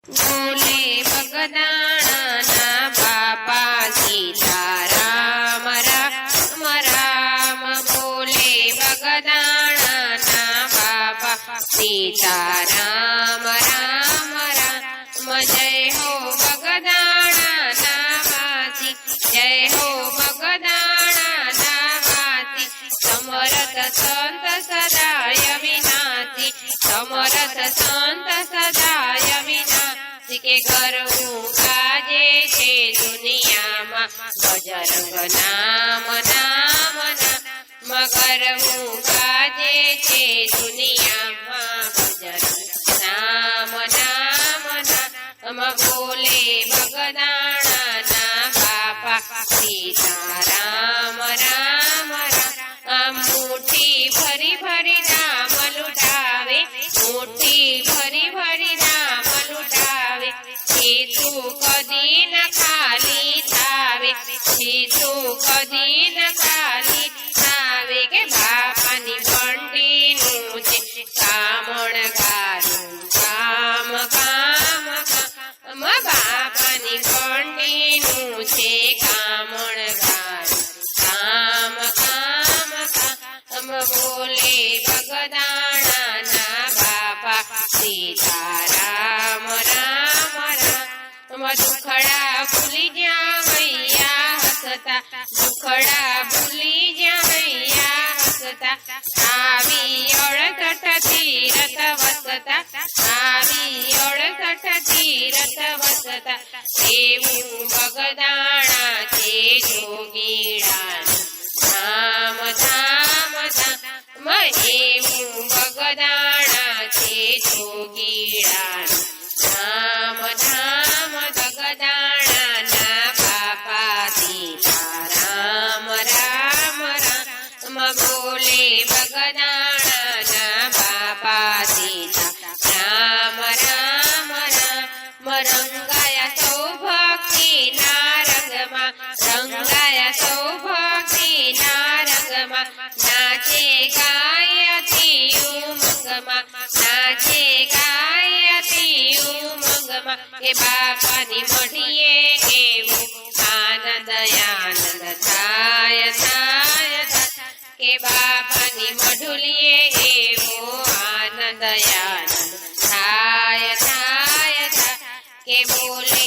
બોલે બગદાણા બાપા સીતારામ રામ રામ બોલે બગદાણા બાપા સીતારામ રામ રામ જય હો બગદાણા વાસી જય હો બગદાણા વાસી સમરથ સંત સદાય વિનાશી સમરથ સંત સદાય વિનાશી કે કરવું કાજે છે દુનિયામાં બજરંગ નામ નામ નામ કરવું કાજે છે દુનિયામાં બજરંગ નામ નામ નામ બોલે બગદાણા બાપા સીતારામ રામ રામ મુઠ્ઠી ભરી ભરી રામ લૂટાવે મુઠ્ઠી ભરી ભરી રામ લૂટાવે તું કદી ન ખાલી થાવે તું કદી ન ખાલી થાવે કે બાપાની બંડીનું છે કામણ ગારું કામ કામ કામ બાપાની બંડીનું છે કામણ ગારું કામ કામ કામ બોલે બગદાણા બાપા સીતારામ રામ રામ દુખડા ભૂલી જ્યાં હૈયા હસતા દુખડા ભૂલી જ્યાં હૈયા હસતા આવી 68 તીરથ વસતા આવી 68 તીરથ વસતા એવું બગદાણા છે જોગીડાનું ધામ ધામ ધામ એવું બગદાણા છે જોગીડાનું ધામ ધામ બગદાણા બાપા સીતારામ રામ રામ બોલે બગદાણા બાપા સીતારામ રામ રામ રંગાયા સૌ ભક્તિના રંગમાં રંગાયા સૌ ભક્તિના રંગમાં નાચે ગાયતી ઉમંગમાં નાચે ગાયતી ઉમંગમાં કે બાપાની મઢીએ કેવું આનંદ આનંદ થાય થાય કે બાપાની મઢુલીએ એવો આનંદ આનંદ થાય થાય કે બોલે